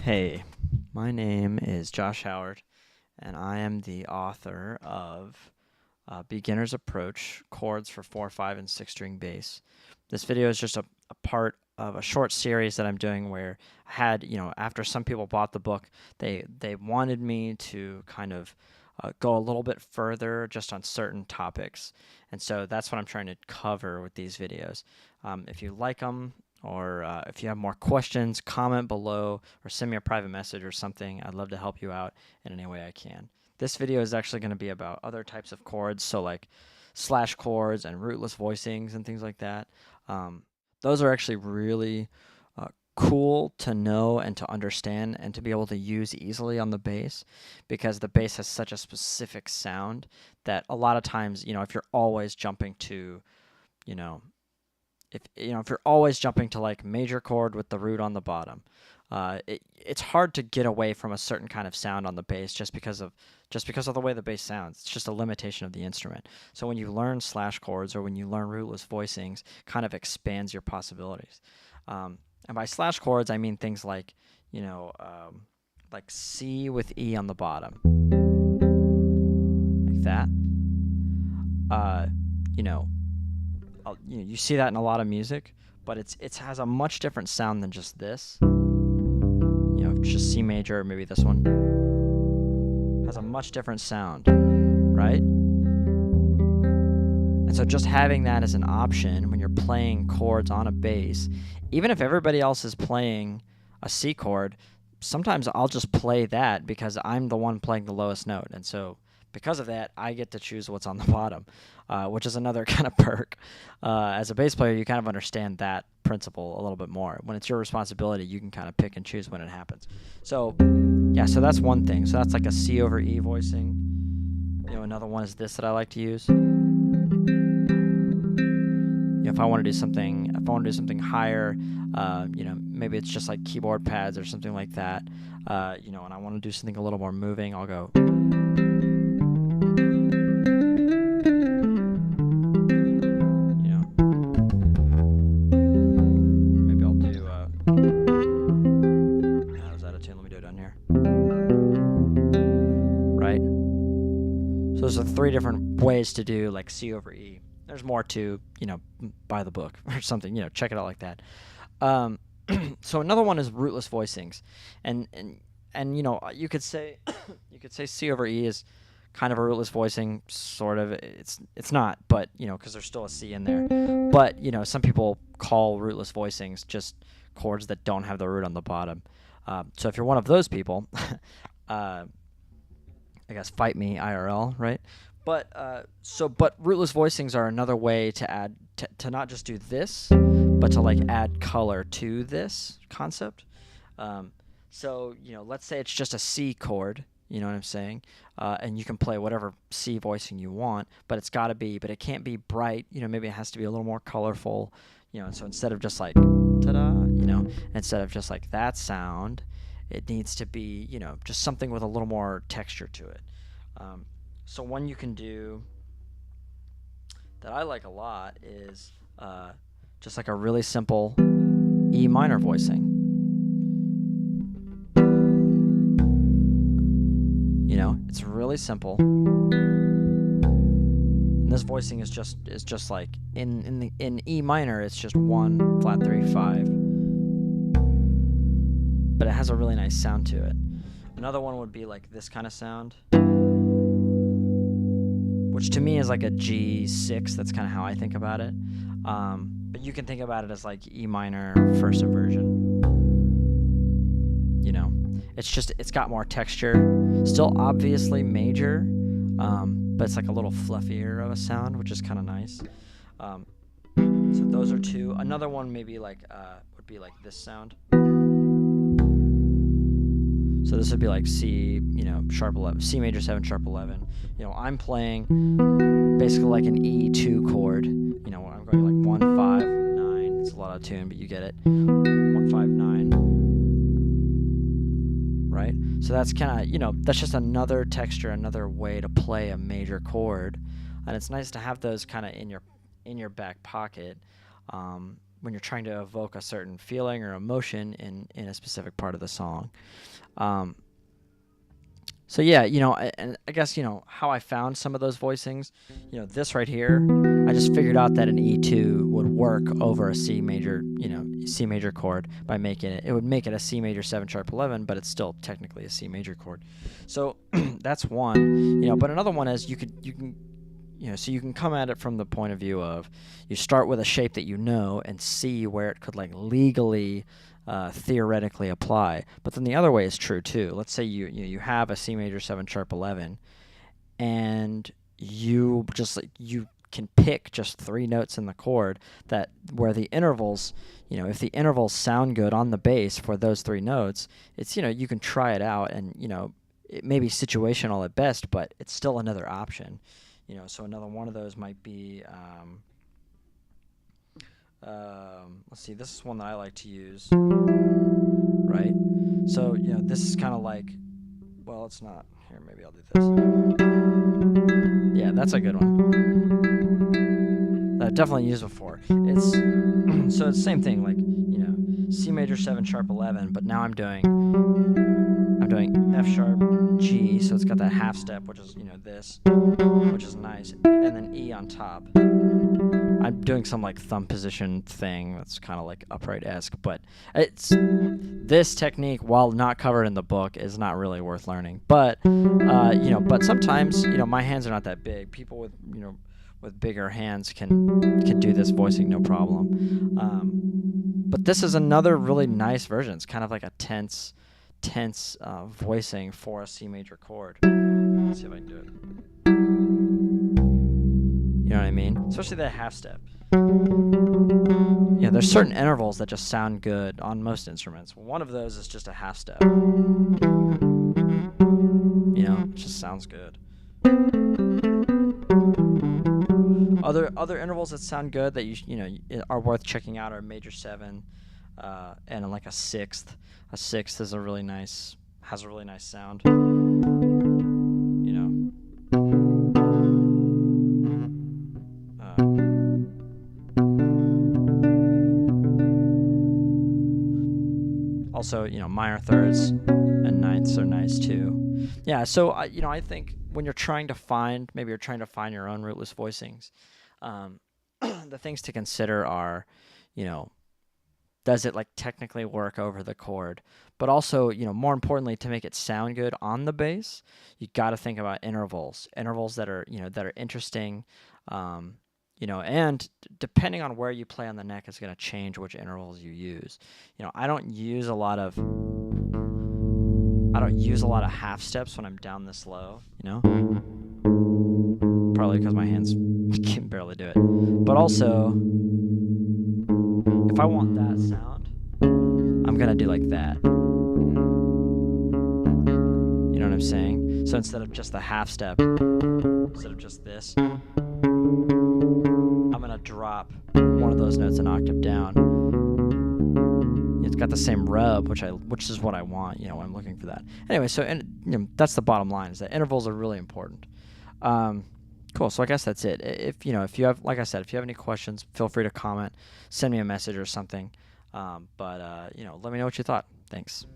Hey, my name is Josh Howard, and I am the author of Beginner's Approach Chords for 4, 5, and 6 string bass. This video is just a part of a short series that I'm doing where I had, after some people bought the book, they wanted me to kind of go a little bit further just on certain topics. And so that's what I'm trying to cover with these videos. If you like them, or if you have more questions, comment below or send me a private message or something. I'd love to help you out in any way I can. This video is actually going to be about other types of chords, so like slash chords and rootless voicings and things like that. Those are actually really cool to know and to understand and to be able to use easily on the bass, because the bass has such a specific sound that a lot of times, if you're always jumping to, if you're always jumping to like major chord with the root on the bottom, it's hard to get away from a certain kind of sound on the bass just because of the way the bass sounds. It's just a limitation of the instrument. So when you learn slash chords or when you learn rootless voicings, kind of expands your possibilities. And by slash chords, I mean things like, like C with E on the bottom, like that. You see that in a lot of music, but it has a much different sound than just this. Just C major, maybe this one has a much different sound, right? And so just having that as an option when you're playing chords on a bass, even if everybody else is playing a C chord, sometimes I'll just play that because I'm the one playing the lowest note. And so because of that, I get to choose what's on the bottom, which is another kind of perk. As a bass player, you kind of understand that principle a little bit more. When it's your responsibility, you can kind of pick and choose when it happens. So, yeah, so that's one thing. So that's like a C over E voicing. Another one is this that I like to use. If I want to do something higher, maybe it's just like keyboard pads or something like that, and I want to do something a little more moving, I'll go. Maybe I'll do, I was out of tune, let me do it down here. Right? So those are 3 different ways to do like C over E. There's more to, buy the book or something, check it out like that. So another one is rootless voicings. And you could say C over E is kind of a rootless voicing, sort of. It's not, but because there's still a C in there. But some people call rootless voicings just chords that don't have the root on the bottom. So if you're one of those people, I guess fight me IRL, right? But rootless voicings are another way to add to not just do this, but to like add color to this concept. So let's say it's just a C chord. You know what I'm saying? And you can play whatever C voicing you want, but it can't be bright. Maybe it has to be a little more colorful. And so instead of just like ta-da, instead of just like that sound, it needs to be just something with a little more texture to it. So one you can do that I like a lot is just like a really simple E minor voicing. It's really simple. And this voicing is just like in E minor, it's just 1 flat 3 5. But it has a really nice sound to it. Another one would be like this kind of sound, which to me is like a G6. That's kind of how I think about it. But you can think about it as like E minor first inversion. It's got more texture. Still obviously major, but it's like a little fluffier of a sound, which is kind of nice. So those are 2. Another one maybe like would be like this sound. So this would be like C, sharp 11, C major 7 sharp 11. I'm playing basically like an E2 chord. I'm going like 1 5 9. It's a lot of tune, but you get it. 1 5 9. Right? So that's kind of, that's just another texture, another way to play a major chord. And it's nice to have those kind of in your back pocket, when you're trying to evoke a certain feeling or emotion in a specific part of the song. So yeah, and I guess, how I found some of those voicings, this right here, I just figured out that an E2 would work over a C major, C major chord by making it would make it a C major 7 sharp 11, but it's still technically a C major chord. So that's one, but another one is you can so you can come at it from the point of view of you start with a shape that and see where it could like legally theoretically apply. But then the other way is true too. Let's say you have a C major 7 sharp 11, and you can pick just 3 notes in the chord that where the intervals, if the intervals sound good on the bass for those 3 notes, it's you can try it out, and it may be situational at best, but it's still another option. So another one of those might be let's see, this is one that I like to use, right? So, this is kind of like, well, it's not. Here, maybe I'll do this. Yeah, that's a good one. That I've definitely used before. It's so it's the same thing, like, C major 7 sharp 11, but now I'm doing F sharp G, so it's got that half step, which is, this, which is nice, and then E on top. I'm doing some like thumb position thing that's kind of like upright-esque, but this technique, while not covered in the book, is not really worth learning. But but sometimes my hands are not that big. People with bigger hands can do this voicing no problem. But this is another really nice version. It's kind of like a tense voicing for a C major chord. Let's see if I can do it. You know what I mean? Especially that half step. There's certain intervals that just sound good on most instruments. One of those is just a half step. It just sounds good. Other intervals that sound good that are worth checking out are major 7, and like a sixth. A sixth is has a really nice sound. Also, minor thirds and ninths are nice too. Yeah, so I think when you're trying to find your own rootless voicings, the things to consider are, does it like technically work over the chord? But also, more importantly, to make it sound good on the bass, you got to think about intervals that are interesting. And depending on where you play on the neck is going to change which intervals you use. I don't use a lot of half steps when I'm down this low, Probably because my hands can barely do it. But also, if I want that sound, I'm going to do like that. You know what I'm saying? So instead of just the half step, instead of just this, I'm going to drop one of those notes an octave down. It's got the same rub, which is what I want, when I'm looking for that. Anyway, so that's the bottom line, is that intervals are really important. Cool. So I guess that's it. If you have, like I said, if you have any questions, feel free to comment, send me a message or something. Let me know what you thought. Thanks.